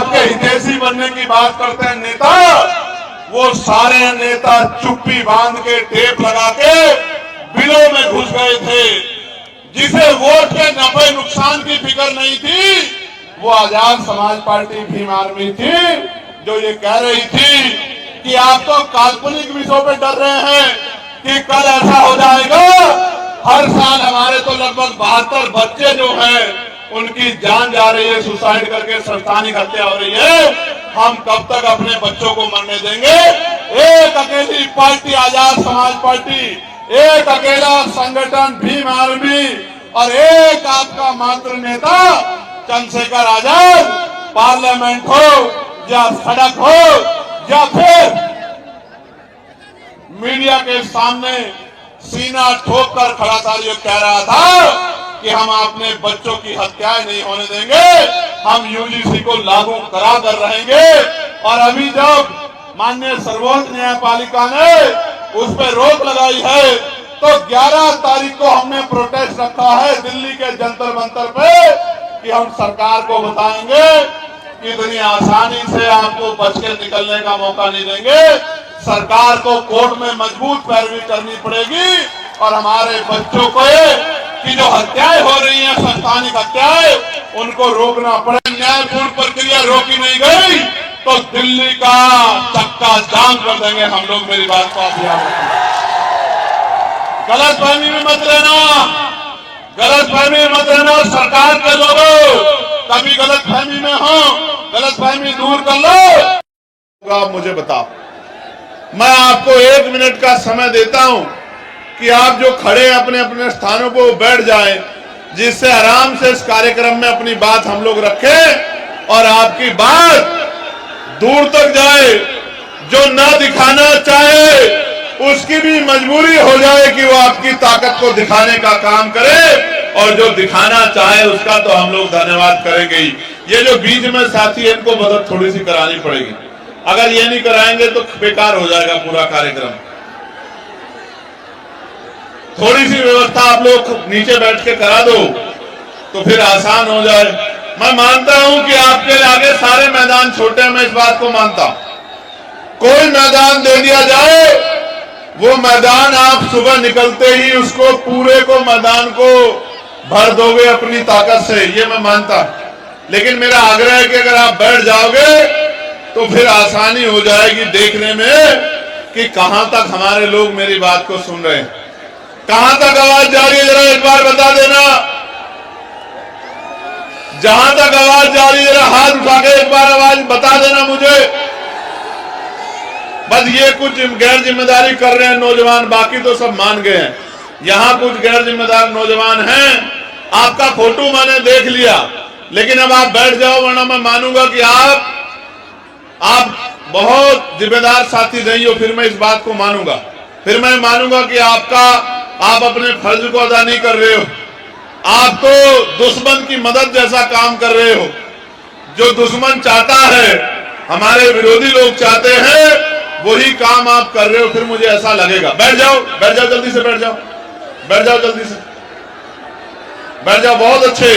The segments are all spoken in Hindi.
आपके हितैषी बनने की बात करते हैं नेता, वो सारे नेता चुप्पी बांध के टेप लगा के बिलों में घुस गए थे। जिसे वोट के नफे नुकसान की फिक्र नहीं थी, वो आजाद समाज पार्टी भीम आर्मी थी, जो ये कह रही थी कि आप तो काल्पनिक विषयों पे डर रहे हैं कि कल ऐसा हो जाएगा। हर साल हमारे तो लगभग 72 बच्चे जो हैं उनकी जान जा रही है, सुसाइड करके संस्थानिक हत्या हो रही है। हम कब तक अपने बच्चों को मरने देंगे? एक अकेली पार्टी आजाद समाज पार्टी, एक अकेला संगठन भीम आर्मी और एक आपका मात्र नेता चंद्रशेखर आजाद, पार्लियामेंट हो या सड़क हो या फिर मीडिया के सामने सीना ठोक कर खड़ा था, ये कह रहा था कि हम अपने बच्चों की हत्याएं नहीं होने देंगे, हम यूजीसी को लागू करा कर रहेंगे। और अभी जब माननीय सर्वोच्च न्यायपालिका ने उस पर रोक लगाई है, तो 11 तारीख को हमने प्रोटेस्ट रखा है दिल्ली के जंतर मंतर पे कि हम सरकार को बताएंगे कि इतनी आसानी से आपको बच के निकलने का मौका नहीं देंगे। सरकार को कोर्ट में मजबूत पैरवी करनी पड़ेगी और हमारे बच्चों को कि जो हत्याएं हो रही हैं, संस्थानिक हत्याएं, उनको रोकना पड़ेगा। न्यायपूर्ण प्रक्रिया रोकी नहीं गई तो दिल्ली का चक्का जाम कर देंगे हम लोग। मेरी बात को आप याद रखें, गलतफहमी में मत रहना, गलतफहमी में मत रहना। सरकार के लोगों कभी गलतफहमी में हो, गलतफहमी दूर कर लो। आप मुझे बताओ, मैं आपको 1 मिनट का समय देता हूं कि आप जो खड़े अपने अपने स्थानों पर बैठ जाएं, जिससे आराम से इस कार्यक्रम में अपनी बात हम लोग रखें और आपकी बात दूर तक जाए। जो ना दिखाना चाहे उसकी भी मजबूरी हो जाए कि वो आपकी ताकत को दिखाने का काम करे, और जो दिखाना चाहे उसका तो हम लोग धन्यवाद करेंगे ही। ये जो बीच में साथी है, इनको मदद थोड़ी सी करानी पड़ेगी। अगर ये नहीं कराएंगे तो बेकार हो जाएगा पूरा कार्यक्रम। थोड़ी सी व्यवस्था आप लोग नीचे बैठ के करा दो तो फिर आसान हो जाए। मैं मानता हूं कि आपके आगे सारे मैदान छोटे हैं, मैं इस बात को मानता हूं। कोई मैदान दे दिया जाए, वो मैदान आप सुबह निकलते ही उसको पूरे को मैदान को भर दोगे अपनी ताकत से, ये मैं मानता। लेकिन मेरा आग्रह है कि अगर आप बैठ जाओगे तो फिर आसानी हो जाएगी देखने में कि कहां तक हमारे लोग मेरी बात को सुन रहे हैं, कहां तक आवाज जा रही है। जरा एक बार बता देना, जहां तक आवाज जा रही है जरा हाथ उठा के एक बार आवाज बता देना मुझे। बस ये कुछ गैर जिम्मेदारी कर रहे हैं नौजवान, बाकी तो सब मान गए हैं। यहां कुछ गैर जिम्मेदार नौजवान हैं। आपका फोटो मैंने देख लिया, लेकिन अब आप बैठ जाओ, वरना मैं मानूंगा कि आप बहुत जिम्मेदार साथी नहीं हो। फिर मैं इस बात को मानूंगा, फिर मैं मानूंगा कि आप अपने फर्ज को अदा नहीं कर रहे हो। आप तो दुश्मन की मदद जैसा काम कर रहे हो। जो दुश्मन चाहता है, हमारे विरोधी लोग चाहते हैं, वही काम आप कर रहे हो। फिर मुझे ऐसा लगेगा। बैठ जाओ, बैठ जाओ, जल्दी से बैठ जाओ, बैठ जाओ, जल्दी से बैठ जाओ। बहुत अच्छे,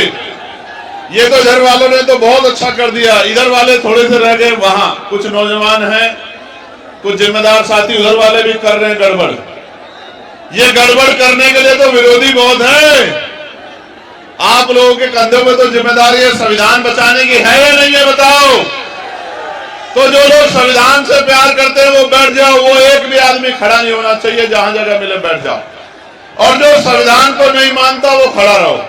ये तो इधर वालों ने तो बहुत अच्छा कर दिया। इधर वाले थोड़े से रह गए, वहां कुछ नौजवान हैं, कुछ जिम्मेदार साथी उधर वाले भी कर रहे हैं गड़बड़। ये गड़बड़ करने के लिए तो विरोधी बहुत है। आप लोगों के कंधों में तो जिम्मेदारी है संविधान बचाने की, है या नहीं है बताओ? तो जो लोग संविधान से प्यार करते हैं वो बैठ जाओ। वो एक भी आदमी खड़ा नहीं होना चाहिए, जहां जगह मिले बैठ जाओ। और जो संविधान को नहीं मानता वो खड़ा रहो।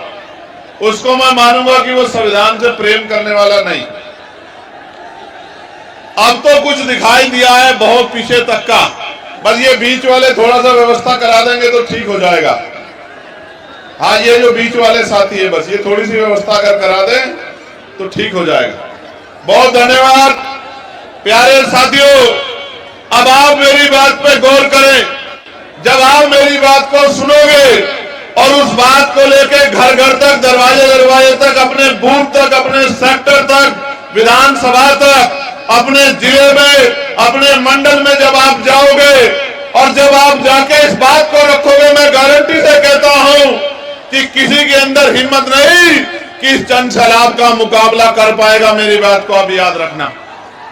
उसको मैं मानूंगा कि वो संविधान से प्रेम करने वाला नहीं। अब तो कुछ दिखाई दिया है बहुत पीछे तक का, बस ये बीच वाले थोड़ा सा व्यवस्था करा देंगे तो ठीक हो जाएगा। हाँ, ये जो बीच वाले साथी है, बस ये थोड़ी सी व्यवस्था अगर करा दें तो ठीक हो जाएगा। बहुत धन्यवाद प्यारे साथियों। अब आप मेरी बात पे गौर करें। जब आप मेरी बात को सुनोगे और उस बात को लेकर घर घर तक, दरवाजे दरवाजे तक, अपने बूथ तक, अपने सेक्टर तक, विधानसभा तक, अपने जिले में, अपने मंडल में जब आप जाओगे और जब आप जाके इस बात को रखोगे, मैं गारंटी से कहता हूं कि किसी के अंदर हिम्मत नहीं किस जन सैलाब का मुकाबला कर पाएगा। मेरी बात को आप याद रखना।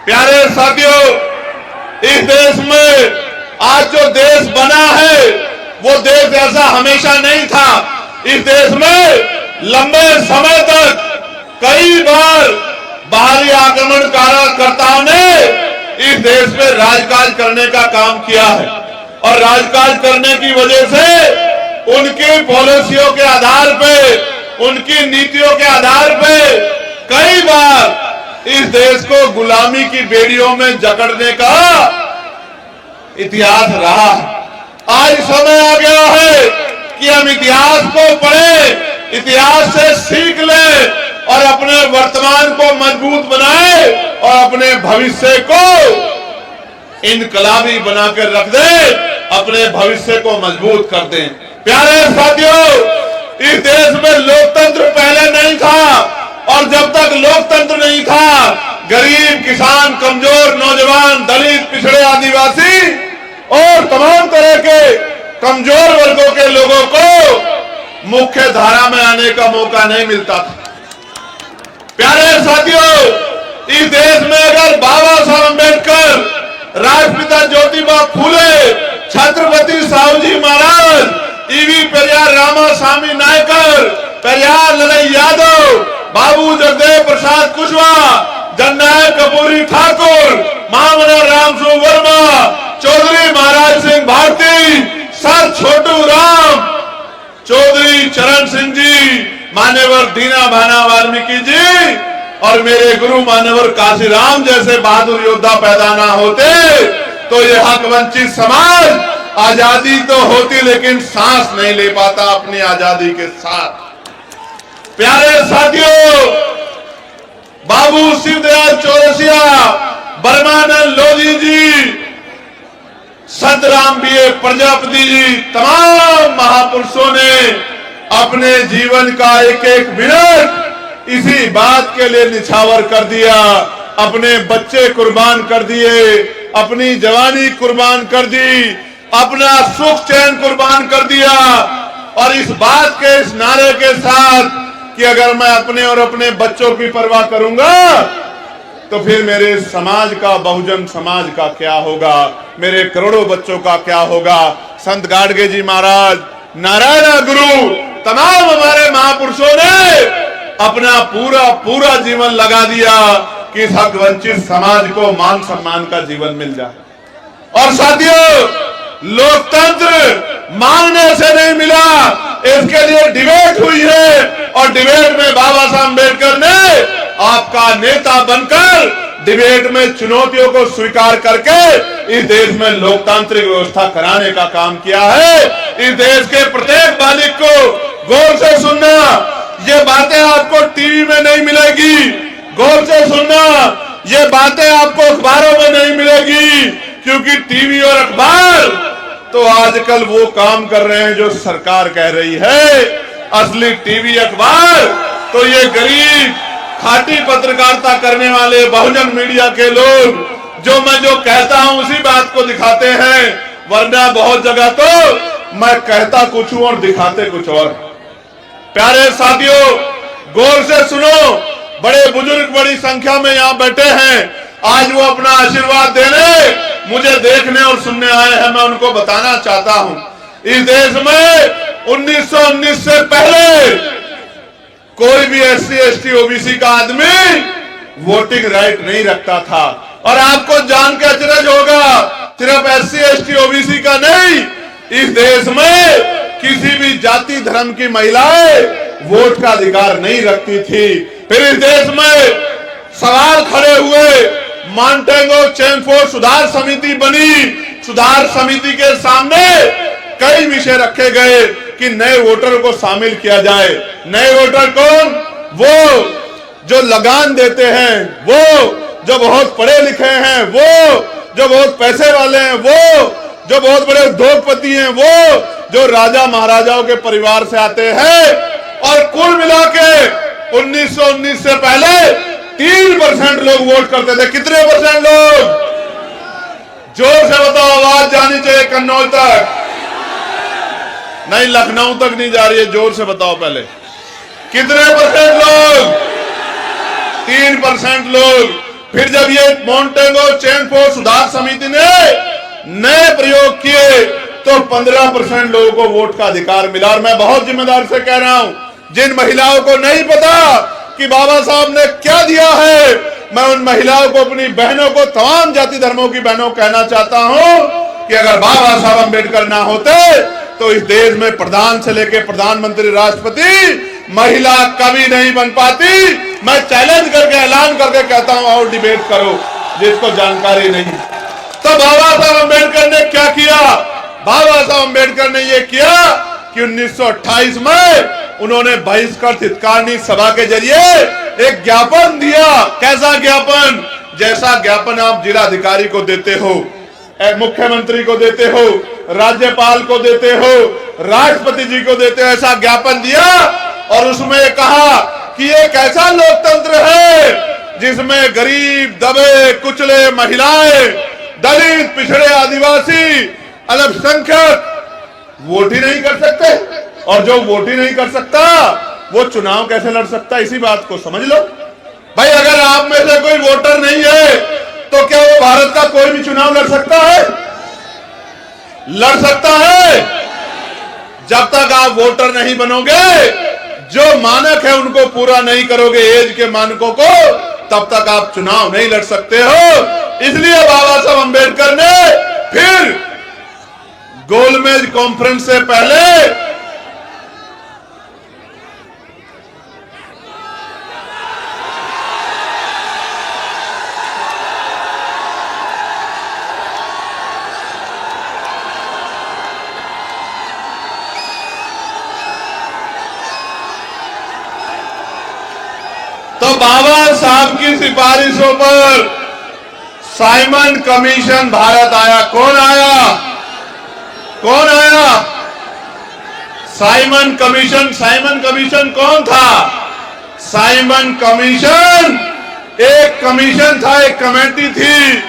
प्यारे साथियों, इस देश में आज जो देश बना है वो देश ऐसा हमेशा नहीं था। इस देश में लंबे समय तक कई बार बाहरी आक्रमणकर्ताओं ने इस देश में राजकाज करने का काम किया है और राजकाज करने की वजह से उनकी पॉलिसियों के आधार पे, उनकी नीतियों के आधार पे कई बार इस देश को गुलामी की बेड़ियों में जकड़ने का इतिहास रहा है। आज समय आ गया है कि हम इतिहास को पढ़ें, इतिहास से सीख लें और अपने वर्तमान को मजबूत बनाएं और अपने भविष्य को इनकलाबी बनाकर रख दें, अपने भविष्य को मजबूत कर दें। प्यारे साथियों, इस देश में लोकतंत्र पहले नहीं था और जब तक लोकतंत्र नहीं था, गरीब, किसान, कमजोर, नौजवान, दलित, पिछड़े, आदिवासी और तमाम तरह के कमजोर वर्गों के लोगों को मुख्य धारा में आने का मौका नहीं मिलता था। प्यारे साथियों, इस देश में अगर बाबा साहब अम्बेडकर, राष्ट्रपिता ज्योतिबा फूले, छत्रपति साहूजी महाराज, ईवी पेरियार रामास्वामी नायकर, पेरियार ललई यादव, बाबू जगदेव प्रसाद कुशवाहा, जननायक कपूरी ठाकुर, महामना रामसु वर्मा, चौधरी महाराज सिंह भारती, सर छोटू राम, चौधरी चरण सिंह जी, मान्यवर दीना भाना वाल्मीकि जी और मेरे गुरु मान्यवर काशीराम जैसे बहादुर योद्धा पैदा ना होते तो ये हक वंचित समाज आजादी तो होती लेकिन सांस नहीं ले पाता अपनी आजादी के साथ। प्यारे साथियों, बाबू शिवदयाल चौरसिया, बर्मानंद लोधी जी, संत राम बीए प्रजापति जी, तमाम महापुरुषों ने अपने जीवन का एक एक मिनट इसी बात के लिए निछावर कर दिया। अपने बच्चे कुर्बान कर दिए, अपनी जवानी कुर्बान कर दी, अपना सुख चैन कुर्बान कर दिया और इस बात के, इस नारे के साथ कि अगर मैं अपने और अपने बच्चों की परवाह करूंगा तो फिर मेरे समाज का, बहुजन समाज का क्या होगा, मेरे करोड़ों बच्चों का क्या होगा। संत गाडगे जी महाराज, नारायण गुरु, तमाम हमारे महापुरुषों ने अपना पूरा जीवन लगा दिया कि इस हक वंचित समाज को मान सम्मान का जीवन मिल जाए। और साथियों, लोकतंत्र मांगने से नहीं मिला, इसके लिए डिबेट हुई है और डिबेट में बाबा साहब अम्बेडकर ने आपका नेता बनकर डिबेट में चुनौतियों को स्वीकार करके इस देश में लोकतांत्रिक व्यवस्था कराने का काम किया है। इस देश के प्रत्येक बालिक को गौर से सुनना, ये बातें आपको टीवी में नहीं मिलेगी, गौर से सुनना, ये बातें आपको अखबारों में नहीं मिलेगी, क्योंकि टीवी और अखबार तो आजकल वो काम कर रहे हैं जो सरकार कह रही है। असली टीवी अखबार तो ये गरीब खाटी पत्रकारिता करने वाले बहुजन मीडिया के लोग जो कहता हूं उसी बात को दिखाते हैं, वरना बहुत जगह तो मैं कहता कुछ हूं और दिखाते कुछ और। प्यारे साथियों, गौर से सुनो, बड़े बुजुर्ग बड़ी संख्या में यहाँ बैठे हैं, आज वो अपना आशीर्वाद देने मुझे देखने और सुनने आए हैं। मैं उनको बताना चाहता हूं, इस देश में 1919 से पहले कोई भी SC ST OBC का आदमी वोटिंग राइट नहीं रखता था। और आपको जान के अचरज होगा, सिर्फ SC ST OBC का नहीं, इस देश में किसी भी जाति धर्म की महिलाएं वोट का अधिकार नहीं रखती थी। फिर इस देश में सवाल खड़े हुए, मॉन्टेगो चेमफोर्ड सुधार समिति बनी, सुधार समिति के सामने कई विषय रखे गए कि नए वोटर को शामिल किया जाए। नए वोटर कौन? वो जो लगान देते हैं, वो जो बहुत पढ़े लिखे हैं, वो जो बहुत पैसे वाले हैं, वो जो बहुत बड़े उद्योगपति हैं, वो जो राजा महाराजाओं के परिवार से आते हैं। और कुल मिला के 1919 से पहले 3% लोग वोट करते थे। कितने परसेंट लोग? जोर से बताओ, आवाज जानी चाहिए कन्नौज तक, नहीं लखनऊ तक नहीं जा रही है, जोर से बताओ पहले कितने परसेंट लोग? 3% लोग। फिर जब ये मोंटेगो चेंगफो सुधार समिति ने नए प्रयोग किए तो 15% लोगों को वोट का अधिकार मिला। और मैं बहुत जिम्मेदारी से कह रहा हूं, जिन महिलाओं को नहीं पता कि बाबा साहब ने क्या दिया है, मैं उन महिलाओं को, अपनी बहनों को, तमाम जाति धर्मों की बहनों को कहना चाहता हूं कि अगर बाबा साहब अम्बेडकर ना होते तो इस देश में प्रधान से लेकर प्रधानमंत्री, राष्ट्रपति, महिला कभी नहीं बन पाती। मैं चैलेंज करके, ऐलान करके कहता हूं, और डिबेट करो जिसको जानकारी नहीं। तो बाबा साहब अम्बेडकर ने क्या किया? बाबा साहब अम्बेडकर ने यह किया कि 1928 में उन्होंने बहिष्कृत हितकारिणी सभा के जरिए एक ज्ञापन दिया। कैसा ज्ञापन? जैसा ज्ञापन आप जिलाधिकारी को देते हो, मुख्यमंत्री को देते हो, राज्यपाल को देते हो, राष्ट्रपति जी को देते हो, ऐसा ज्ञापन दिया। और उसमें कहा कि ये कैसा लोकतंत्र है जिसमें गरीब, दबे कुचले महिलाएं, दलित, पिछड़े, आदिवासी, अल्पसंख्यक वोट ही नहीं कर सकते। और जो वोट ही नहीं कर सकता वो चुनाव कैसे लड़ सकता? इसी बात को समझ लो भाई। अगर आप में से कोई वोटर नहीं है तो क्या वो भारत का कोई भी चुनाव लड़ सकता है? लड़ सकता है? जब तक आप वोटर नहीं बनोगे, जो मानक है उनको पूरा नहीं करोगे, एज के मानकों को, तब तक आप चुनाव नहीं लड़ सकते हो। इसलिए बाबा साहब अम्बेडकर ने फिर गोलमेज कॉन्फ्रेंस से पहले तो बाबा साहब की सिफारिशों पर साइमन कमीशन भारत आया। कौन आया? कौन आया? Simon commission. साइमन कमीशन कौन था? साइमन कमीशन एक कमीशन था, एक कमेटी थी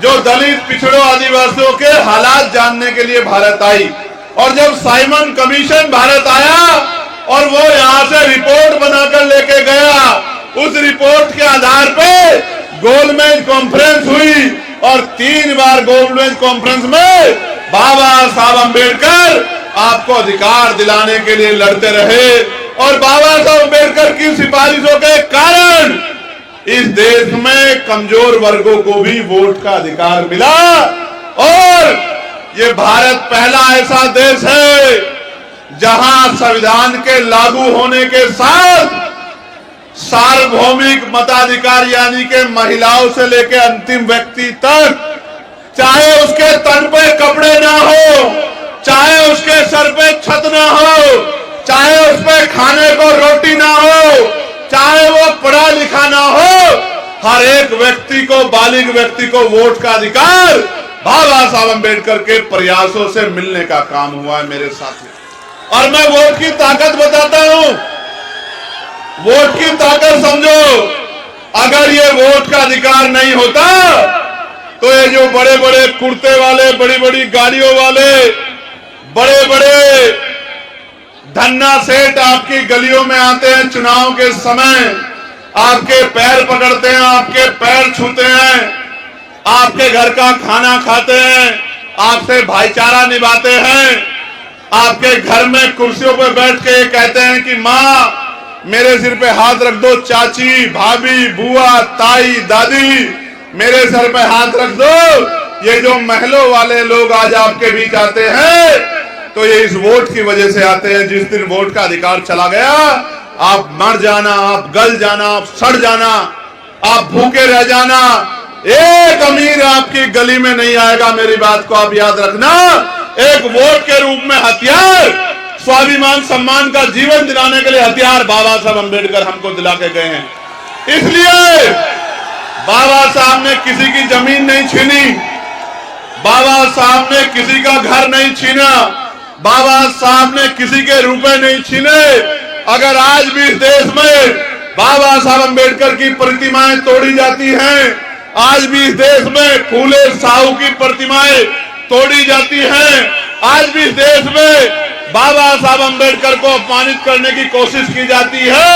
जो दलित, पिछड़ों, आदिवासियों के हालात जानने के लिए भारत आई। और जब साइमन कमीशन भारत आया और वो यहां से रिपोर्ट बनाकर लेके गया, उस रिपोर्ट के आधार पे गोलमेज कॉन्फ्रेंस हुई। और 3 बार गोलमेज कॉन्फ्रेंस में बाबा साहब अम्बेडकर आपको अधिकार दिलाने के लिए लड़ते रहे। और बाबा साहब अम्बेडकर की सिफारिशों के कारण इस देश में कमजोर वर्गों को भी वोट का अधिकार मिला। और ये भारत पहला ऐसा देश है जहां संविधान के लागू होने के साथ सार्वभौमिक मताधिकार, यानी के महिलाओं से लेकर अंतिम व्यक्ति तक, चाहे उसके तन पे कपड़े ना हो, चाहे उसके सर पे छत ना हो, चाहे उस पे खाने को रोटी ना हो, चाहे वो पढ़ा लिखा ना हो, हर एक व्यक्ति को, बालिग व्यक्ति को वोट का अधिकार बाबा साहब अम्बेडकर के प्रयासों से मिलने का काम हुआ है मेरे साथी। और मैं वोट की ताकत बताता हूं। वोट की ताकत समझो। अगर ये वोट का अधिकार नहीं होता तो ये जो बड़े बड़े कुर्ते वाले, बड़ी बड़ी गाड़ियों वाले, बड़े बड़े धन्ना सेठ आपकी गलियों में आते हैं, चुनाव के समय आपके पैर पकड़ते हैं, आपके पैर छूते हैं, आपके घर का खाना खाते हैं, आपसे भाईचारा निभाते हैं, आपके घर में कुर्सियों पर बैठ के कहते हैं कि माँ मेरे सिर पे हाथ रख दो, चाची, भाभी, बुआ, ताई, दादी मेरे सर पे हाथ रख दो। ये जो महलों वाले लोग आज आपके बीच आते हैं तो ये इस वोट की वजह से आते हैं। जिस दिन वोट का अधिकार चला गया, आप मर जाना, आप गल जाना, आप सड़ जाना, आप भूखे रह जाना, एक अमीर आपकी गली में नहीं आएगा। मेरी बात को आप याद रखना। एक वोट के रूप में हथियार, स्वाभिमान, सम्मान का जीवन दिलाने के लिए हथियार बाबा साहब अम्बेडकर हमको दिला के गए हैं। इसलिए बाबा साहब ने किसी की जमीन नहीं छीनी, बाबा साहब ने किसी का घर नहीं छीना, बाबा साहब ने किसी के रुपए नहीं छीने। अगर आज भी इस देश में बाबा साहब अम्बेडकर की प्रतिमाएं तोड़ी जाती हैं, आज भी इस देश में फूले साहू की प्रतिमाएं तोड़ी जाती हैं, आज भी इस देश में बाबा साहब अंबेडकर को अपमानित करने की कोशिश की जाती है,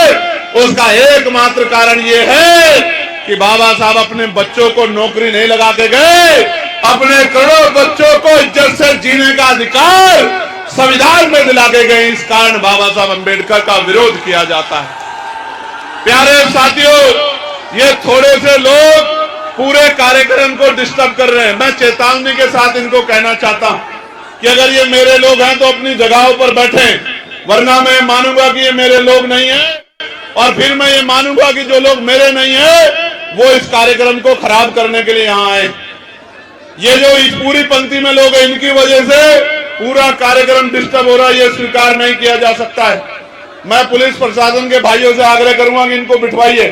उसका एकमात्र कारण यह है कि बाबा साहब अपने बच्चों को नौकरी नहीं लगा के गए, अपने करोड़ों बच्चों को इज्जत से जीने का अधिकार संविधान में दिला के गए। इस कारण बाबा साहब अंबेडकर का विरोध किया जाता है। प्यारे साथियों, ये थोड़े से लोग पूरे कार्यक्रम को डिस्टर्ब कर रहे हैं। मैं चेतावनी के साथ इनको कहना चाहता हूं कि अगर ये मेरे लोग हैं तो अपनी जगहों पर बैठें, वरना मैं मानूंगा कि ये मेरे लोग नहीं है, और फिर मैं ये मानूंगा कि जो लोग मेरे नहीं है वो इस कार्यक्रम को खराब करने के लिए यहां आए। ये जो इस पूरी पंक्ति में लोग हैं, इनकी वजह से पूरा कार्यक्रम डिस्टर्ब हो रहा है, ये स्वीकार नहीं किया जा सकता है। मैं पुलिस प्रशासन के भाइयों से आग्रह करूंगा कि इनको बिठवाइए।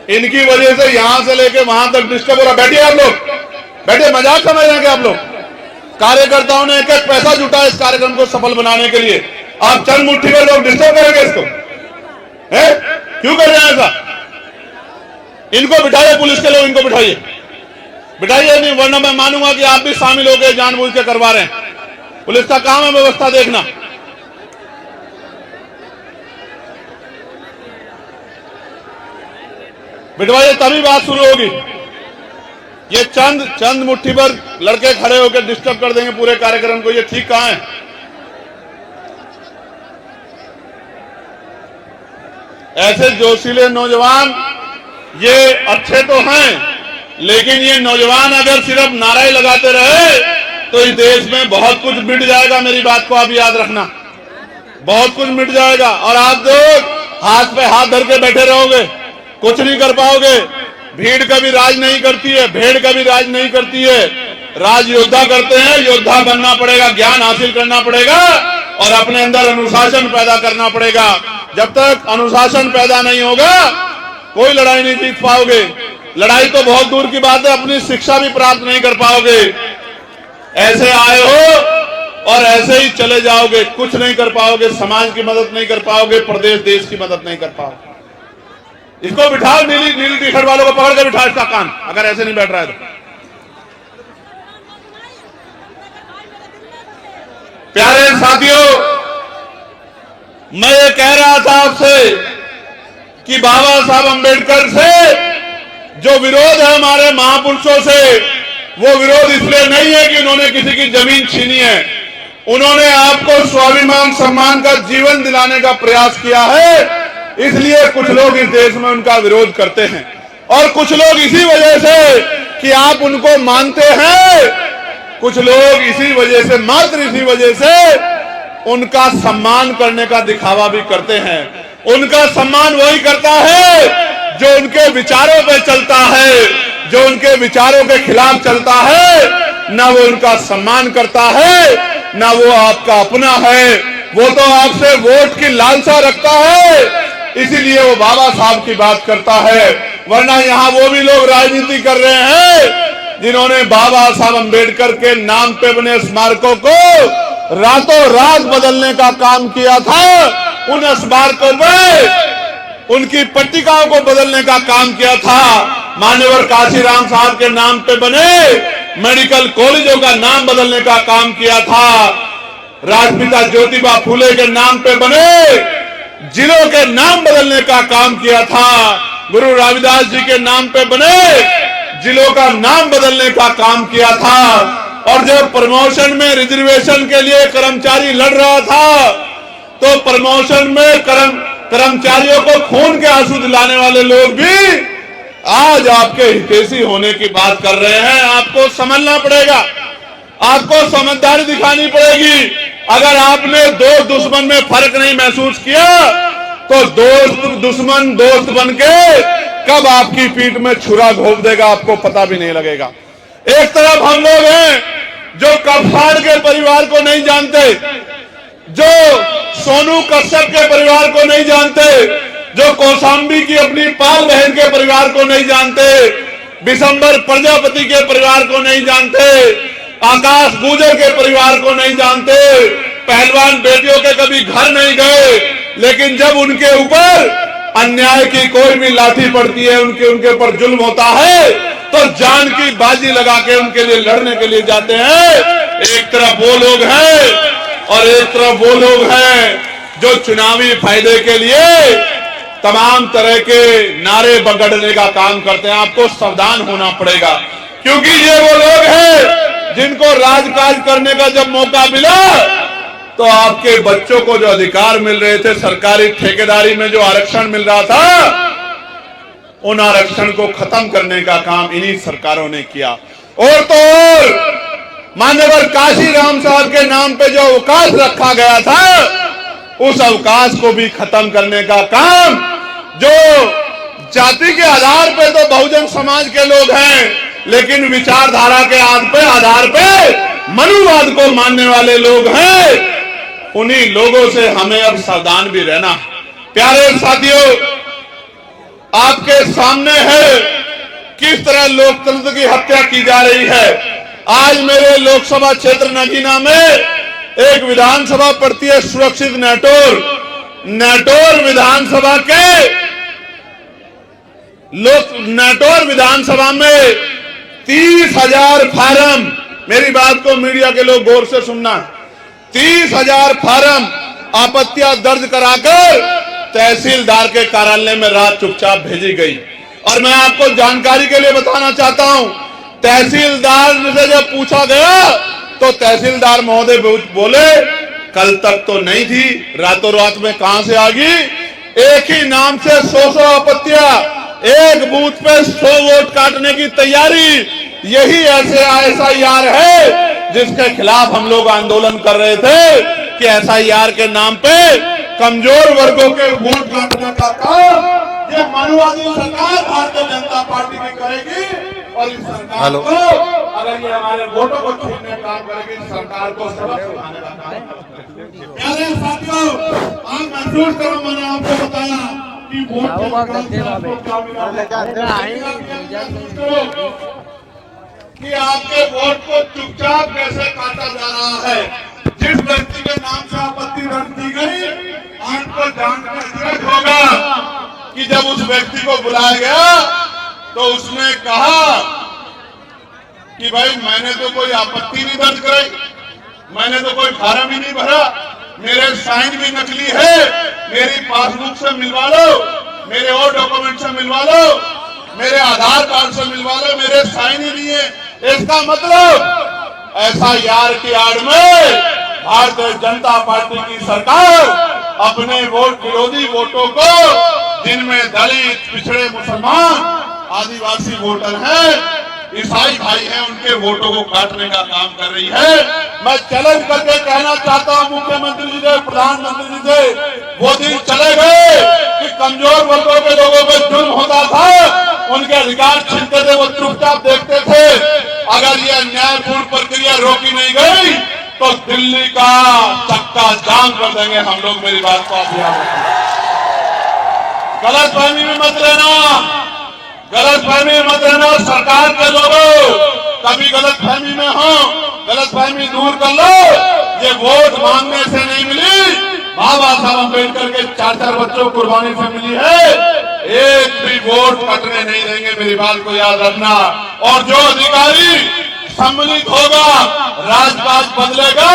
इनकी वजह से यहां से लेके वहां तक डिस्टर्ब हो रहा। बैठिए आप लोग, बैठे, मजाक समझ रहे हैं क्या आप लोग? कार्यकर्ताओं ने एक एक पैसा जुटा इस कार्यक्रम को सफल बनाने के लिए, आप चंद मुट्ठी में लोग डिस्टर्ब करेंगे इसको? है क्यों कर रहे हैं ऐसा? इनको बिठाइए, पुलिस के लोग इनको बिठाइए, बिठाइए, नहीं वरना मैं मानूंगा कि आप भी शामिल हो गए, जानबूझ के करवा रहे हैं। पुलिस का काम है व्यवस्था देखना। बिठवाइए, तभी बात शुरू होगी। ये चंद मुट्ठी भर लड़के खड़े होकर डिस्टर्ब कर देंगे पूरे कार्यक्रम को, ये ठीक कहां है? ऐसे जोशीले नौजवान ये अच्छे तो हैं, लेकिन ये नौजवान अगर सिर्फ नारे लगाते रहे तो इस देश में बहुत कुछ मिट जाएगा। मेरी बात को आप याद रखना, बहुत कुछ मिट जाएगा, और आप लोग हाथ पे हाथ धर के बैठे रहोगे, कुछ नहीं कर पाओगे। भीड़ कभी राज नहीं करती है, भेड़ कभी राज नहीं करती है, राज योद्धा करते हैं। योद्धा बनना पड़ेगा, ज्ञान हासिल करना पड़ेगा, और अपने अंदर अनुशासन पैदा करना पड़ेगा। जब तक अनुशासन पैदा नहीं होगा कोई लड़ाई नहीं जीत पाओगे। लड़ाई तो बहुत दूर की बात है, अपनी शिक्षा भी प्राप्त नहीं कर पाओगे। ऐसे आए हो और ऐसे ही चले जाओगे, कुछ नहीं कर पाओगे, समाज की मदद नहीं कर पाओगे, प्रदेश देश की मदद नहीं कर पाओगे। इसको बिठाओ, नीली टी शर्ट वालों को पकड़ कर बिठाओ इसका कान, अगर ऐसे नहीं बैठ रहा है तो। प्यारे साथियों, मैं ये कह रहा था आपसे कि बाबा साहब अंबेडकर से जो विरोध है हमारे महापुरुषों से, वो विरोध इसलिए नहीं है कि उन्होंने किसी की जमीन छीनी है। उन्होंने आपको स्वाभिमान सम्मान का जीवन दिलाने का प्रयास किया है, इसलिए कुछ लोग इस देश में उनका विरोध करते हैं, और कुछ लोग इसी वजह से कि आप उनको मानते हैं, कुछ लोग इसी वजह से, मात्र इसी वजह से उनका सम्मान करने का दिखावा भी करते हैं। उनका सम्मान वही करता है जो उनके विचारों पे चलता है, जो उनके विचारों के खिलाफ चलता है, ना वो उनका सम्मान करता है, ना वो आपका अपना है। वो तो आपसे वोट की लालसा रखता है, इसीलिए वो बाबा साहब की बात करता है। वरना यहाँ वो भी लोग राजनीति कर रहे हैं जिन्होंने बाबा साहब अंबेडकर के नाम पे बने स्मारकों को रातों रात बदलने का काम किया था। उन स्मारकों में उनकी पट्टिकाओं को बदलने का काम किया था। मान्यवर काशीराम साहब के नाम पे बने मेडिकल कॉलेजों का नाम बदलने का काम किया था। राष्ट्रपिता ज्योतिबा फूले के नाम पे बने जिलों के नाम बदलने का काम किया था। गुरु रविदास जी के नाम पे बने जिलों का नाम बदलने का काम किया था। और जब प्रमोशन में रिजर्वेशन के लिए कर्मचारी लड़ रहा था, तो प्रमोशन में कर्मचारियों को खून के आंसू दिलाने वाले लोग भी आज आपके हितैषी होने की बात कर रहे हैं। आपको समझना पड़ेगा, आपको समझदारी दिखानी पड़ेगी। अगर आपने दोस्त दुश्मन में फर्क नहीं महसूस किया, तो दोस्त दुश्मन दोस्त बनके कब आपकी पीठ में छुरा घोंप देगा आपको पता भी नहीं लगेगा। एक तरफ हम लोग हैं जो कफाड़ के परिवार को नहीं जानते, जो सोनू कश्यप के परिवार को नहीं जानते, जो कौशाम्बी की अपनी पाल बहन के परिवार को नहीं जानते, विशंबर प्रजापति के परिवार को नहीं जानते, आकाश गुजर के परिवार को नहीं जानते, पहलवान बेटियों के कभी घर नहीं गए, लेकिन जब उनके ऊपर अन्याय की कोई भी लाठी पड़ती है, उनके ऊपर जुल्म होता है, तो जान की बाजी लगा के उनके लिए लड़ने के लिए जाते हैं। एक तरफ वो लोग हैं और एक तरफ वो लोग हैं जो चुनावी फायदे के लिए तमाम तरह के नारे बगड़ने का काम करते हैं। आपको सावधान होना पड़ेगा, क्योंकि ये वो लोग हैं जिनको राजकाज करने का जब मौका मिला तो आपके बच्चों को जो अधिकार मिल रहे थे, सरकारी ठेकेदारी में जो आरक्षण मिल रहा था, उन आरक्षण को खत्म करने का काम इन्हीं सरकारों ने किया। और तो और मान्यवर काशीराम साहब के नाम पे जो अवकाश रखा गया था, उस अवकाश को भी खत्म करने का काम, जो जाति के आधार पे तो बहुजन समाज के लोग हैं, लेकिन विचारधारा के आधार पे मनुवाद को मानने वाले लोग हैं, उन्हीं लोगों से हमें अब सावधान भी रहना। प्यारे साथियों, आपके सामने है किस तरह लोकतंत्र की हत्या की जा रही है। आज मेरे लोकसभा क्षेत्र नगीना में एक विधानसभा पड़ती है सुरक्षित नेटोर विधानसभा के नेटोर विधानसभा में 30,000 फार्म, मेरी बात को मीडिया के लोग गौर से सुनना, 30,000 फार्म आपत्तियां दर्ज कराकर तहसीलदार के कार्यालय में रात चुपचाप भेजी गई। और मैं आपको जानकारी के लिए बताना चाहता हूं, तहसीलदार से जब पूछा गया तो तहसीलदार महोदय बोले कल तक तो नहीं थी, रातों रात में कहां से आ गई। एक ही नाम से 100 आपत्तियां, एक बूथ पे 100 वोट काटने की तैयारी, यही ऐसे SIR है जिसके खिलाफ हम लोग आंदोलन कर रहे थे कि SIR के नाम पे कमजोर वर्गों के वोट काटने का काम ये मनुवादी सरकार भारतीय जनता पार्टी की करेगी। और इस सरकार को अगर ये हमारे वोटों को छीनने का काम करेगी, इस सरकार को सबक सिखाने का काम करेगी। प्यारे साथियों, आप महसूस करो, मैंने आपको बताया कि वोट कि आपके वोट को चुपचाप कैसे काटा जा रहा है। जिस व्यक्ति के नाम से आपत्ति दर्ज की गई, आपको जानकर होगा कि जब उस व्यक्ति को बुलाया गया तो उसने कहा कि भाई मैंने तो कोई आपत्ति नहीं दर्ज कराई, मैंने तो कोई फार्म ही नहीं भरा, मेरे साइन भी नकली है, मेरी पासबुक से मिलवा लो, मेरे और डॉक्यूमेंट से मिलवा लो, मेरे आधार कार्ड से मिलवा लो, मेरे साइन ही नहीं है। इसका मतलब SIR की आड़ में भारतीय जनता पार्टी की सरकार अपने वोट विरोधी वोटों को, जिनमें दलित, पिछड़े, मुसलमान, आदिवासी वोटर हैं, ईसाई भाई हैं, उनके वोटों को काटने का काम कर रही है। मैं चैलेंज करके कहना चाहता हूं मुख्यमंत्री जी से, प्रधानमंत्री जी से, वो दिन चले गए कि कमजोर वर्गों के लोगों पर जुल्म होता था, उनके अधिकार छीनते थे, वो चुपचाप देखते थे। अगर ये न्यायपूर्ण प्रक्रिया रोकी नहीं गई तो दिल्ली का चक्का जाम कर देंगे हम लोग। मेरी बात को आप याद रखिए, गलतफहमी में मत रहना, गलतफहमी में मत रहना। सरकार के लोगों, कभी गलतफहमी में हो, गलतफहमी दूर कर लो। ये वोट मांगने से नहीं मिली, बाबा साहब अम्बेडकर के 4 बच्चों कुर्बानी से मिली है। एक भी वोट कटने नहीं देंगे, मेरी बात को याद रखना। और जो अधिकारी सम्मिलित होगा, राजकाज बदलेगा,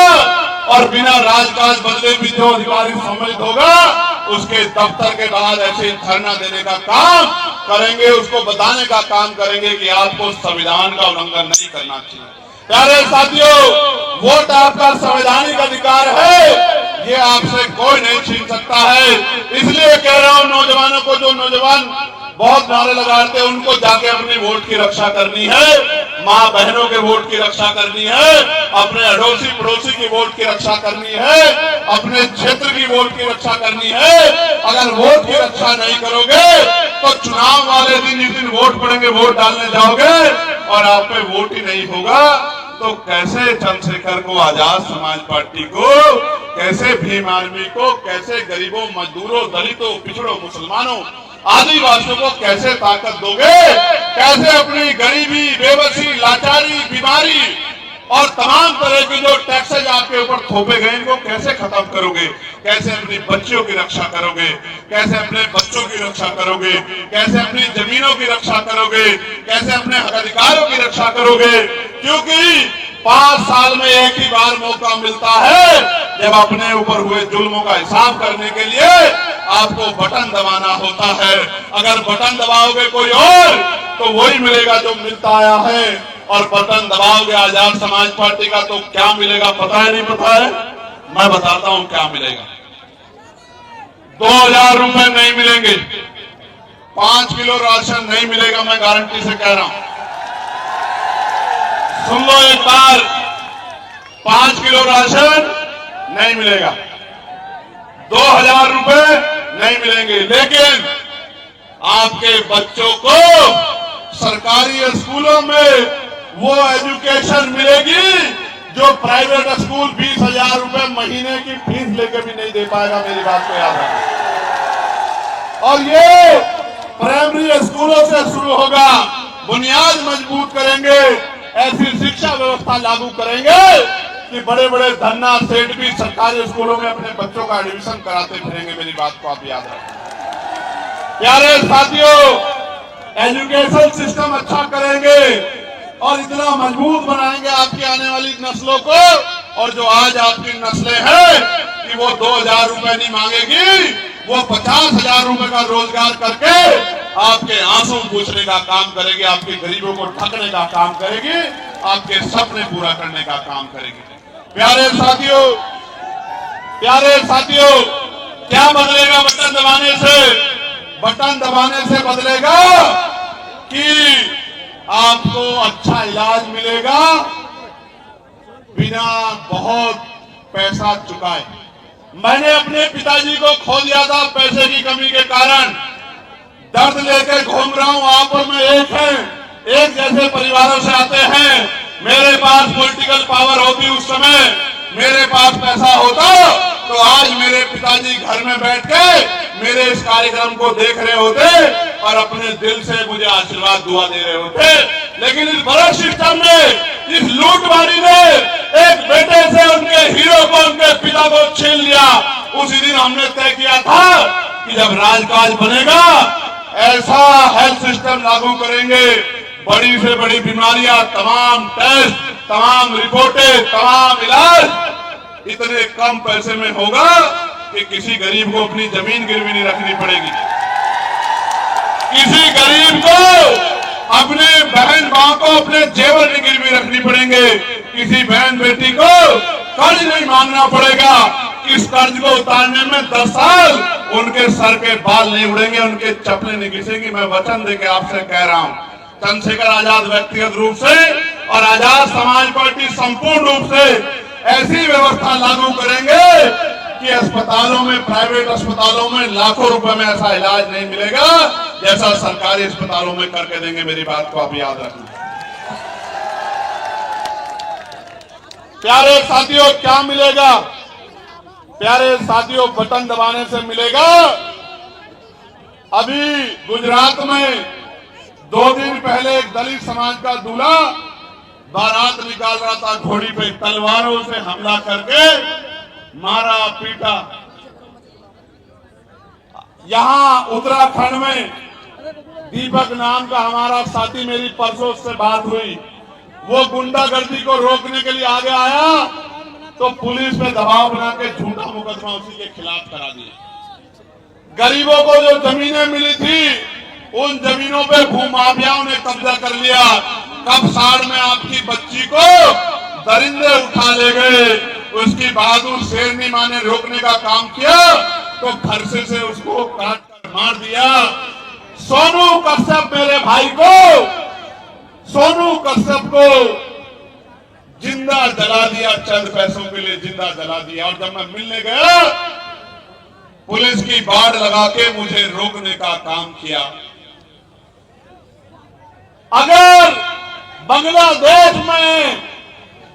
और बिना राजकाज बदले भी जो अधिकारी सम्मिलित होगा, उसके दफ्तर के बाहर ऐसे धरना देने का काम करेंगे, उसको बताने का काम करेंगे कि आपको संविधान का उल्लंघन नहीं करना चाहिए। प्यारे साथियों, वोट आपका संवैधानिक अधिकार है, ये आपसे कोई नहीं छीन सकता है। इसलिए कह रहा हूं नौजवानों को, जो नौजवान बहुत नारे लगाते हैं, उनको जाके अपनी वोट की रक्षा करनी है, माँ बहनों के वोट की रक्षा करनी है, अपने अड़ोसी पड़ोसी की वोट की रक्षा करनी है, अपने क्षेत्र की वोट की रक्षा करनी है। अगर वोट की रक्षा नहीं करोगे तो चुनाव वाले दिन, जिस दिन वोट पड़ेंगे, वोट डालने जाओगे और आप पे वोट ही नहीं होगा, तो कैसे चंद्रशेखर को, आजाद समाज पार्टी को, कैसे भीम आर्मी को, कैसे गरीबों, मजदूरों, दलितों, पिछड़ों, मुसलमानों, आदिवासियों को कैसे ताकत दोगे? कैसे अपनी गरीबी, बेबसी, लाचारी, बीमारी और तमाम तरह के जो टैक्सेज आपके ऊपर थोपे गए, इनको कैसे खत्म करोगे? कैसे अपनी बच्चियों की रक्षा करोगे? कैसे अपने बच्चों की रक्षा करोगे? कैसे अपनी जमीनों की रक्षा करोगे? कैसे अपने अधिकारों की रक्षा करोगे? क्योंकि 5 साल में एक ही बार मौका मिलता है जब अपने ऊपर हुए जुल्मों का हिसाब करने के लिए आपको बटन दबाना होता है। अगर बटन दबाओगे कोई और तो वही मिलेगा जो मिलता आया है, और बटन दबाओगे आजाद समाज पार्टी का तो क्या मिलेगा पता है नहीं पता है? मैं बताता हूं क्या मिलेगा। 2000 रुपए नहीं मिलेंगे, 5 किलो राशन नहीं मिलेगा, मैं गारंटी से कह रहा हूं। सुन लो एक बार, 5 किलो राशन नहीं मिलेगा, 2000 रुपए नहीं मिलेंगे, लेकिन आपके बच्चों को सरकारी स्कूलों में वो एजुकेशन मिलेगी जो प्राइवेट स्कूल 20,000 रुपए महीने की फीस लेके भी नहीं दे पाएगा। मेरी बात को याद रखना। और ये प्राइमरी स्कूलों से शुरू होगा। बुनियाद मजबूत करेंगे, ऐसी शिक्षा व्यवस्था लागू करेंगे कि बड़े बड़े धन्ना सेठ भी सरकारी स्कूलों में अपने बच्चों का एडमिशन कराते फिरेंगे। मेरी बात को आप याद रखें। प्यारे साथियों, एजुकेशन सिस्टम अच्छा करेंगे और इतना मजबूत बनाएंगे आपकी आने वाली नस्लों को, और जो आज आपकी नस्लें हैं कि वो 2000 रुपए नहीं मांगेगी, वो 50,000 रुपए का रोजगार करके आपके आंसू पूछने का काम करेगी, आपके गरीबों को ठगने का काम करेगी, आपके सपने पूरा करने का काम करेगी। प्यारे साथियों, क्या बदलेगा बटन दबाने से? बटन दबाने से बदलेगा कि आपको अच्छा इलाज मिलेगा बिना बहुत पैसा चुकाए। मैंने अपने पिताजी को खो दिया था पैसे की कमी के कारण। दर्द लेकर घूम रहा हूं। आप और मैं एक हैं, एक जैसे परिवारों से आते हैं। मेरे पास पॉलिटिकल पावर होती उस समय, मेरे पास पैसा होता तो आज मेरे पिताजी घर में बैठ के मेरे इस कार्यक्रम को देख रहे होते और अपने दिल से मुझे आशीर्वाद दुआ दे रहे होते। लेकिन इस बड़े सिस्टम ने, इस लूटमारी ने एक बेटे से उनके हीरो को, उनके पिता को छीन लिया। उसी दिन हमने तय किया था कि जब राजकाज बनेगा ऐसा हेल्थ सिस्टम लागू करेंगे, बड़ी से बड़ी बीमारियां, तमाम टेस्ट, तमाम रिपोर्टें, तमाम इलाज इतने कम पैसे में होगा कि किसी गरीब को अपनी जमीन गिरवी नहीं रखनी पड़ेगी, किसी गरीब को अपने बहन मां को अपने जेवर नहीं गिरवी रखनी पड़ेंगे, किसी बहन बेटी को कर्ज नहीं मांगना पड़ेगा। इस कर्ज को उतारने में 10 साल उनके सर के बाल नहीं उड़ेंगे, उनके चप्पलें नहीं घिसेंगी। मैं वचन देके आपसे कह रहा हूं, चंद्रशेखर आजाद व्यक्तिगत रूप से और आजाद समाज पार्टी संपूर्ण रूप से ऐसी व्यवस्था लागू करेंगे कि अस्पतालों में, प्राइवेट अस्पतालों में लाखों रुपए में ऐसा इलाज नहीं मिलेगा जैसा सरकारी अस्पतालों में करके देंगे। मेरी बात को आप याद रखना। प्यारे साथियों, क्या मिलेगा? प्यारे साथियों, बटन दबाने से मिलेगा। अभी गुजरात में 2 दिन पहले एक दलित समाज का दूल्हा बारात निकाल रहा था, घोड़ी पे तलवारों से हमला करके मारा पीटा। यहां उत्तराखंड में दीपक नाम का हमारा साथी, मेरी परसों से बात हुई, वो गुंडागर्दी को रोकने के लिए आगे आया तो पुलिस पे दबाव बना के झूठा मुकदमा उसी के खिलाफ करा दिया। गरीबों को जो जमीनें मिली थी उन जमीनों पे भूमाफियाओं ने कब्जा कर लिया। कब साड़ में आपकी बच्ची को दरिंदे उठा ले गए, उसकी बहादुर शेरनी मां ने रोकने का काम किया तो घर से उसको काट कर मार दिया। सोनू कश्यप, मेरे भाई को, सोनू कश्यप को जिंदा जला दिया, चंद पैसों के लिए जिंदा जला दिया। और जब मैं मिलने गया पुलिस की बाड़ लगा के मुझे रोकने का काम किया। अगर बांग्लादेश में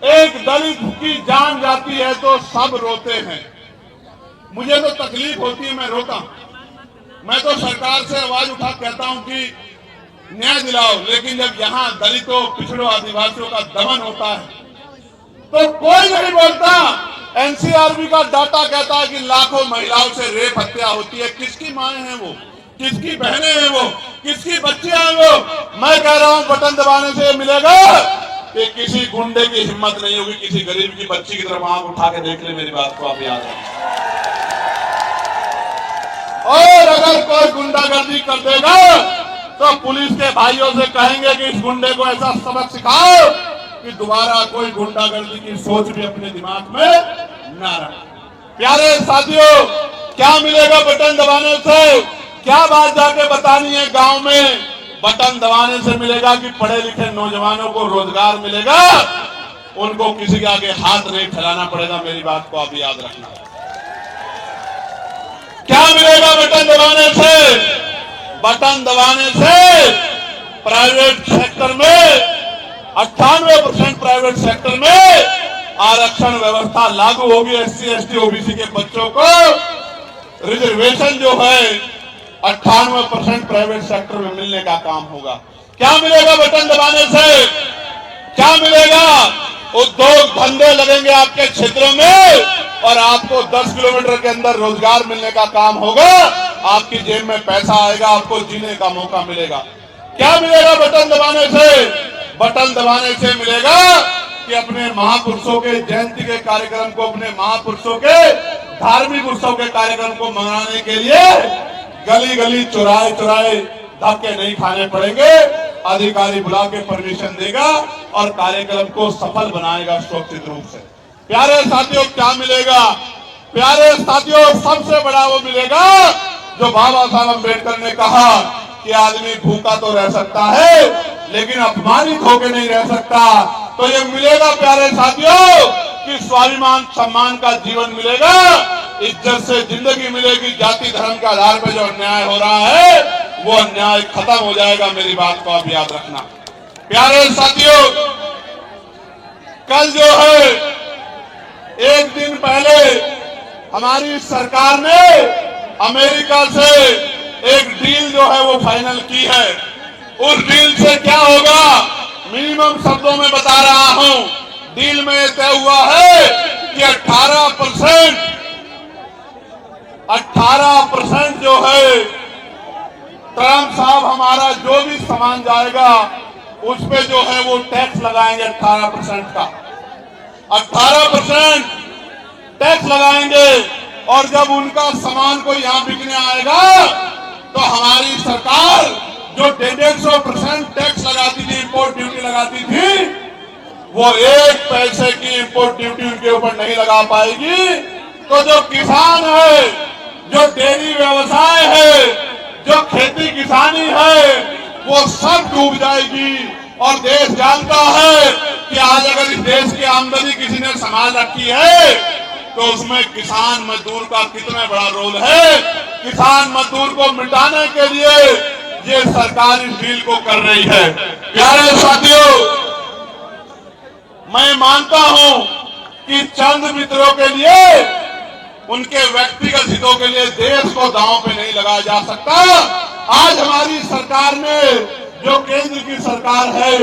एक दलित की जान जाती है तो सब रोते हैं, मुझे तो तकलीफ होती है, मैं रोता हूं। मैं तो सरकार से आवाज उठा कहता हूं कि न्याय दिलाओ, लेकिन जब यहां दलितों, पिछड़ों, आदिवासियों का दमन होता है तो कोई नहीं बोलता। एनसीआरबी का डाटा कहता है कि लाखों महिलाओं से रेप हत्या होती है। किसकी माएं हैं वो, किसकी बहनें हैं वो, किसकी बच्चियां हैं वो? मैं कह रहा हूं बटन दबाने से मिलेगा कि किसी गुंडे की हिम्मत नहीं होगी किसी गरीब की बच्ची की तरफ आंख उठा के देख ले। मेरी बात को आप याद रखें। और अगर कोई गुंडागर्दी कर देगा तो पुलिस के भाइयों से कहेंगे कि इस गुंडे को ऐसा सबक सिखाओ कि दोबारा कोई गुंडागर्दी की सोच भी अपने दिमाग में ना रहे। प्यारे साथियों, क्या मिलेगा बटन दबाने से? क्या बात जाके बतानी है गांव में? बटन दबाने से मिलेगा कि पढ़े लिखे नौजवानों को रोजगार मिलेगा, उनको किसी के आगे हाथ नहीं फैलाना पड़ेगा। मेरी बात को आप याद रखना। क्या मिलेगा बटन दबाने से? बटन दबाने से प्राइवेट सेक्टर में 98% प्राइवेट सेक्टर में आरक्षण व्यवस्था लागू होगी। SC ST OBC के बच्चों को रिजर्वेशन जो है 98% प्राइवेट सेक्टर में मिलने का काम होगा। क्या मिलेगा बटन दबाने से? क्या मिलेगा? उद्योग धंधे लगेंगे आपके क्षेत्रों में और आपको 10 किलोमीटर के अंदर रोजगार मिलने का काम होगा। आपकी जेब में पैसा आएगा, आपको जीने का मौका मिलेगा। क्या मिलेगा बटन दबाने से? बटन दबाने से मिलेगा कि अपने महापुरुषों के जयंती के कार्यक्रम को, अपने महापुरुषों के धार्मिक उत्सव के कार्यक्रम को मनाने के लिए गली गली चौराहे चौराहे धक्के नहीं खाने पड़ेंगे। अधिकारी बुला के परमिशन देगा और कार्यक्रम को सफल बनाएगा सुरक्षित रूप से। प्यारे साथियों, क्या मिलेगा? प्यारे साथियों, सबसे बड़ा वो मिलेगा जो बाबा साहब अम्बेडकर ने कहा कि आदमी भूखा तो रह सकता है लेकिन अपमानित होकर नहीं रह सकता। तो ये मिलेगा प्यारे साथियों कि स्वाभिमान सम्मान का जीवन मिलेगा, इज्जत से जिंदगी मिलेगी। जाति धर्म के आधार पर जो अन्याय हो रहा है वो अन्याय खत्म हो जाएगा। मेरी बात को आप याद रखना। प्यारे साथियों, कल जो है एक दिन पहले हमारी सरकार ने अमेरिका से एक डील जो है वो फाइनल की है। उस डील से क्या होगा मिनिमम शब्दों में बता रहा हूं। डील में तय हुआ है कि 18% जो है ट्रम्प साहब हमारा जो भी सामान जाएगा उस पे जो है वो टैक्स लगाएंगे। 18% का 18% टैक्स लगाएंगे और जब उनका सामान को यहां बिकने आएगा तो हमारी सरकार जो 150% टैक्स लगाती थी, इंपोर्ट ड्यूटी लगाती थी, वो 1 पैसे की इंपोर्ट ड्यूटी उनके ऊपर नहीं लगा पाएगी। तो जो किसान है, जो डेयरी व्यवसाय है, जो खेती किसानी है, वो सब डूब जाएगी। और देश जानता है कि आज अगर इस देश की आमदनी किसी ने संभाल रखी है तो उसमें किसान मजदूर का कितना बड़ा रोल है। किसान मजदूर को मिटाने के लिए ये सरकार इस डील को कर रही है। प्यारे साथियों, मैं मानता हूं कि चंद मित्रों के लिए, उनके व्यक्तिगत हितों के लिए देश को दांव पे नहीं लगाया जा सकता। आज हमारी सरकार ने, जो केंद्र की सरकार है,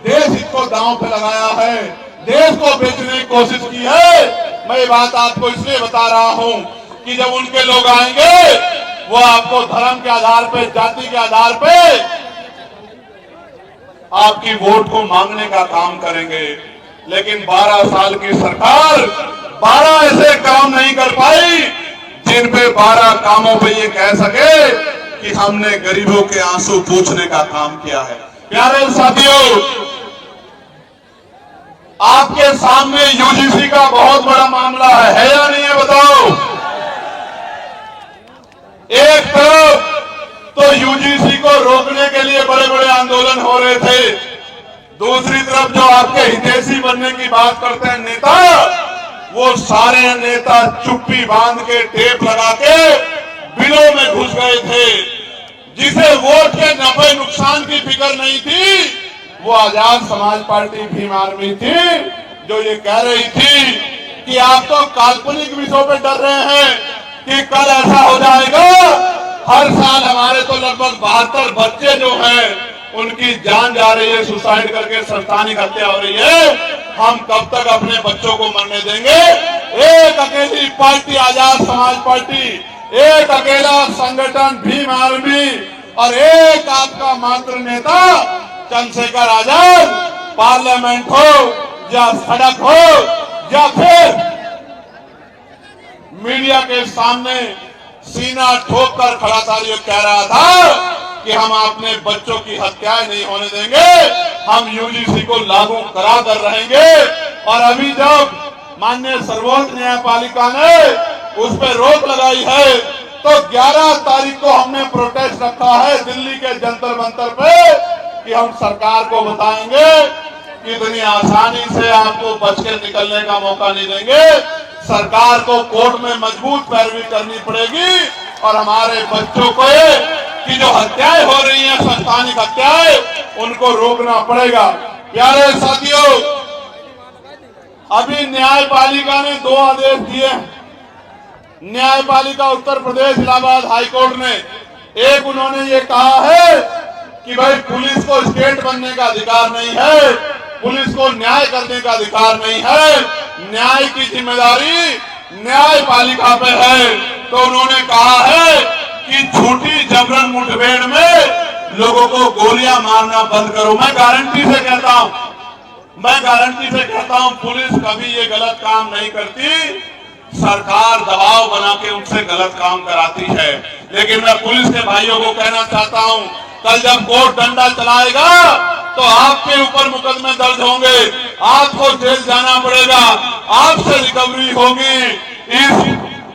देश हित को दांव पे लगाया है, देश को बेचने की कोशिश की है। मैं ये बात आपको इसलिए बता रहा हूं कि जब उनके लोग आएंगे वो आपको धर्म के आधार पे, जाति के आधार पे आपकी वोट को मांगने का काम करेंगे। लेकिन 12 साल की सरकार 12 ऐसे काम नहीं कर पाई जिन पे 12 कामों पे ये कह सके कि हमने गरीबों के आंसू पोंछने का काम किया है। प्यारे साथियों, आपके सामने यूजीसी का बहुत बड़ा मामला है या नहीं है? बताओ। एक तरफ तो यूजीसी को रोकने के लिए बड़े बड़े आंदोलन हो रहे थे, दूसरी तरफ जो आपके हितैषी बनने की बात करते हैं नेता, वो सारे नेता चुप्पी बांध के टेप लगा के बिलों में घुस गए थे। जिसे वोट के नफे नुकसान की फिक्र नहीं थी वो आजाद समाज पार्टी भीम आर्मी थी, जो ये कह रही थी कि आप तो काल्पनिक विषयों पे डर रहे हैं कि कल ऐसा हो जाएगा। हर साल हमारे तो लगभग 72 बच्चे जो हैं उनकी जान जा रही है, सुसाइड करके संस्थानिक हत्या हो रही है। हम कब तक अपने बच्चों को मरने देंगे? एक अकेली पार्टी आजाद समाज पार्टी, एक अकेला संगठन भीम आर्मी और एक आपका मात्र नेता चंद्रशेखर आजाद पार्लियामेंट हो या सड़क हो या फिर मीडिया के सामने सीना ठोक कर खड़ा था, ये कह रहा था कि हम अपने बच्चों की हत्याएं नहीं होने देंगे, हम यूजीसी को लागू करा कर रहेंगे। और अभी जब माननीय सर्वोच्च न्यायपालिका ने उस पर रोक लगाई है तो 11 तारीख को हमने प्रोटेस्ट रखा है दिल्ली के जंतर मंतर पे कि हम सरकार को बताएंगे कि इतनी आसानी से आपको बच के निकलने का मौका नहीं देंगे। सरकार को कोर्ट में मजबूत पैरवी करनी पड़ेगी और हमारे बच्चों को की जो हत्याएं हो रही हैं, संस्थानिक हत्याएं, उनको रोकना पड़ेगा। प्यारे साथियों, अभी न्यायपालिका ने 2 आदेश दिए हैं। न्यायपालिका उत्तर प्रदेश इलाहाबाद हाईकोर्ट ने एक उन्होंने ये कहा है कि भाई पुलिस को स्टेट बनने का अधिकार नहीं है, पुलिस को न्याय करने का अधिकार नहीं है, न्याय की जिम्मेदारी न्यायपालिका पे है। तो उन्होंने कहा है कि झूठी जबरन मुठभेड़ में लोगों को गोलियां मारना बंद करो। मैं गारंटी से कहता हूं पुलिस कभी ये गलत काम नहीं करती, सरकार दबाव बना के उनसे गलत काम कराती है। लेकिन मैं पुलिस के भाइयों को कहना चाहता हूं, कल जब कोर्ट डंडा चलाएगा तो आपके ऊपर मुकदमे दर्ज होंगे, आपको जेल जाना पड़ेगा, आपसे रिकवरी होगी। इस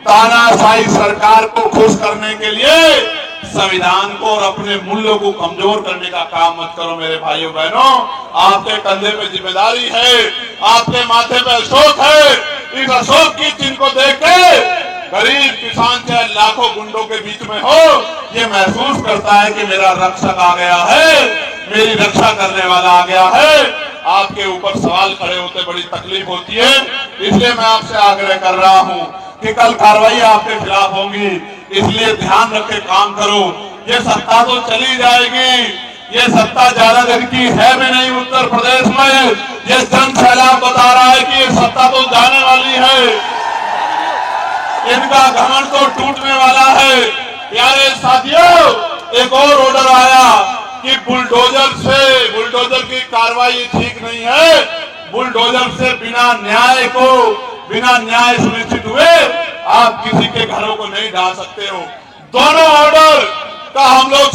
तानाशाही सरकार को खुश करने के लिए संविधान को और अपने मूल्यों को कमजोर करने का काम मत करो मेरे भाइयों बहनों। आपके कंधे पे जिम्मेदारी है, आपके माथे पे अशोक है। इस अशोक की चिन्ह को देख के गरीब किसान चाहे लाखों गुंडों के बीच में हो, ये महसूस करता है कि मेरा रक्षक आ गया है, मेरी रक्षा करने वाला आ गया है। आपके ऊपर सवाल खड़े होते बड़ी तकलीफ होती है, इसलिए मैं आपसे आग्रह कर रहा हूं कि कल कार्रवाई आपके खिलाफ होंगी, इसलिए ध्यान रख के काम करो। ये सत्ता तो चली जाएगी, ये सत्ता ज्यादा दिन की है भी नहीं उत्तर प्रदेश में। ये जन सैलाब बता रहा है कि ये सत्ता तो जाने वाली है, इनका घमंड तो टूटने वाला है। प्यारे साथियों, एक और ऑर्डर आया कि बुलडोजर की कार्रवाई ठीक नहीं है, बुलडोजर से बिना न्याय सुनिश्चित हुए आप किसी के घरों को नहीं ढा सकते हो। दोनों ऑर्डर का हम लोग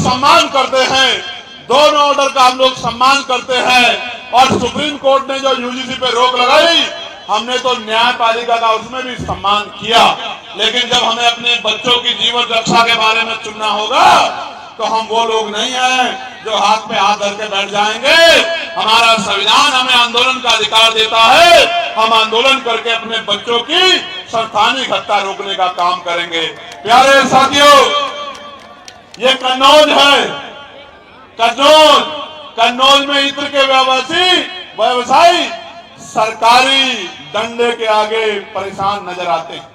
सम्मान करते हैं और सुप्रीम कोर्ट ने जो यूजीसी पे रोक लगाई, हमने तो न्यायपालिका का उसमें भी सम्मान किया। लेकिन जब हमें अपने बच्चों की जीवन रक्षा के बारे में चुनना होगा तो हम वो लोग नहीं हैं जो हाथ पे हाथ धर के बैठ जाएंगे। हमारा संविधान हमें आंदोलन का अधिकार देता है, हम आंदोलन करके अपने बच्चों की संस्थानिक हत्या रोकने का काम करेंगे। प्यारे साथियों, ये कन्नौज है, कन्नौज में इत्र के व्यवसायी सरकारी डंडे के आगे परेशान नजर आते हैं।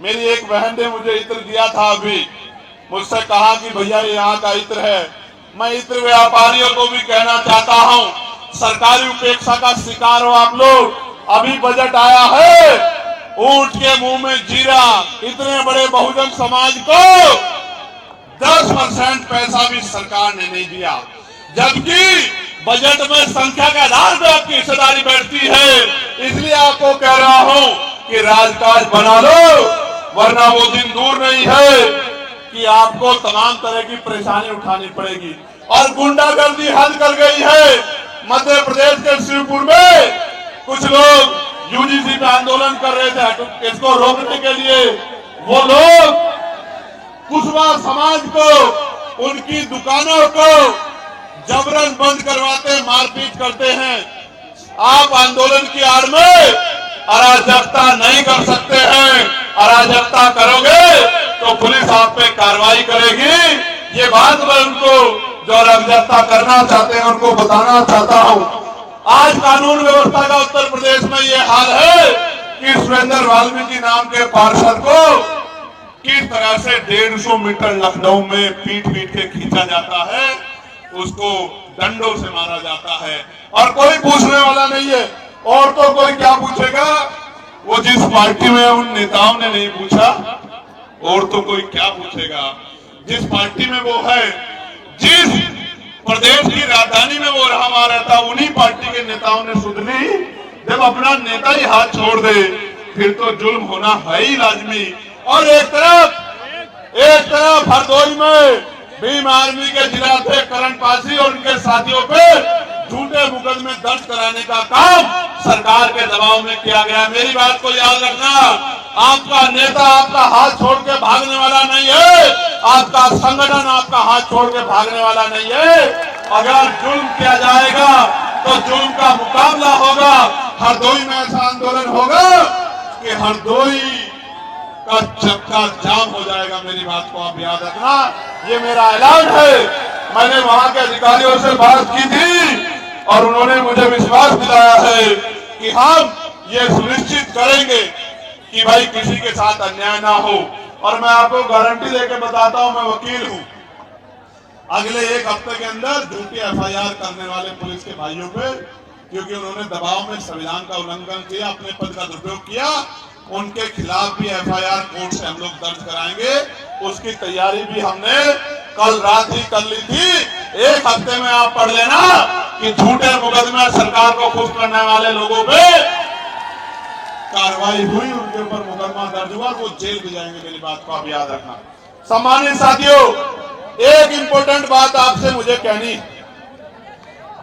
मेरी एक बहन ने मुझे इत्र दिया था, अभी मुझसे कहा कि भैया ये यहाँ का इत्र है। मैं इत्र व्यापारियों को भी कहना चाहता हूँ, सरकारी उपेक्षा का शिकार हो आप लोग। अभी बजट आया है, ऊंट के मुंह में जीरा, इतने बड़े बहुजन समाज को 10% पैसा भी सरकार ने नहीं दिया, जबकि बजट में संख्या के आधार पर आपकी हिस्सेदारी बैठती है। इसलिए आपको कह रहा हूं कि राजकाज बना लो, वरना वो दिन दूर नहीं है कि आपको तमाम तरह की परेशानी उठानी पड़ेगी। और गुंडागर्दी हद कर गई है। मध्य प्रदेश के शिवपुर में कुछ लोग यूजीसी पे आंदोलन कर रहे थे, इसको रोकने के लिए वो लोग कुशवाहा समाज को, उनकी दुकानों को जबरन बंद करवाते, मारपीट करते हैं। आप आंदोलन की आड़ में अराजकता नहीं कर सकते हैं, अराजकता करोगे तो पुलिस आप पे कार्रवाई करेगी। ये बात मैं उनको जो अराजकता करना चाहते हैं उनको बताना चाहता हूं। आज कानून व्यवस्था का उत्तर प्रदेश में ये हाल है कि सुरेंद्र वाल्मीकि नाम के पार्षद को किस तरह से 150 मीटर लखनऊ में पीट के खींचा जाता है, उसको डंडों से मारा जाता है और कोई पूछने वाला नहीं है। और तो कोई क्या पूछेगा, वो जिस पार्टी में उन नेताओं ने नहीं पूछा, और तो कोई क्या पूछेगा जिस पार्टी में वो है, जिस प्रदेश की राजधानी में वो रहा मारा था। उन्हीं पार्टी के नेताओं ने सुध ली, जब अपना नेता ही हाथ छोड़ दे फिर तो जुल्म होना है ही लाजमी। और एक तरफ हरदोई में भीम आर्मी के जिला अध्यक्ष करण पासी और उनके साथियों पे झूठे मुकदमे दर्ज कराने का काम सरकार के दबाव में किया गया। मेरी बात को याद रखना, आपका नेता आपका हाथ छोड़ के भागने वाला नहीं है, आपका संगठन आपका हाथ छोड़ के भागने वाला नहीं है। अगर जुल्म किया जाएगा तो जुल्म का मुकाबला होगा। हरदोई में ऐसा आंदोलन होगा कि हरदोई का चक्का जाम हो जाएगा। मेरी बात को आप याद रखना, ये मेरा ऐलान है। मैंने वहां के अधिकारियों से बात की थी और उन्होंने मुझे विश्वास दिलाया है कि हम ये सुनिश्चित करेंगे कि भाई किसी के साथ अन्याय ना हो। और मैं आपको गारंटी देके बताता हूं, मैं वकील हूं, अगले एक हफ्ते के अंदर झूठी एफआईआर करने वाले पुलिस के भाइयों पे, क्योंकि उन्होंने दबाव में संविधान का उल्लंघन किया, अपने पद का दुरुपयोग किया, उनके खिलाफ भी एफआईआर कोर्ट से हम लोग दर्ज कराएंगे। उसकी तैयारी भी हमने कल रात ही कर ली थी। एक हफ्ते में आप पढ़ लेना कि झूठे मुकदमे सरकार को खुश करने वाले लोगों पे कार्रवाई हुई, उनके ऊपर मुकदमा दर्ज हुआ, वो जेल भी जाएंगे। मेरी बात को आप याद रखना। सम्मानित साथियों, एक इंपॉर्टेंट बात आपसे मुझे कहनी है।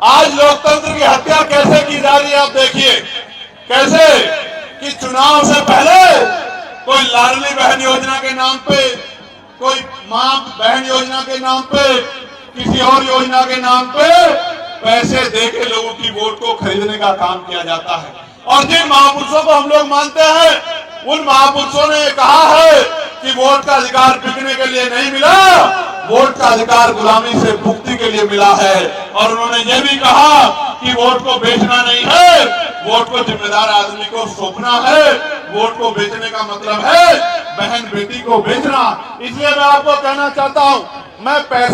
आज लोकतंत्र की हत्या कैसे की जा रही है आप देखिए। कैसे कि चुनाव से पहले कोई लाडली बहन योजना के नाम पे, कोई मां बहन योजना के नाम पे, किसी और योजना के नाम पे पैसे देके लोगों की वोट को खरीदने का काम किया जाता है। और जिन महापुरुषों को हम लोग मानते हैं, उन महापुरुषों ने कहा है कि वोट का अधिकार बिकने के लिए नहीं मिला, वोट का अधिकार गुलामी से मुक्ति के लिए मिला है। और उन्होंने ये भी कहा कि वोट को बेचना नहीं है, वोट को जिम्मेदार आदमी को सौंपना है। वोट को बेचने का मतलब है बहन बेटी को बेचना। इसलिए मैं आपको कहना चाहता हूं, मैं पैसा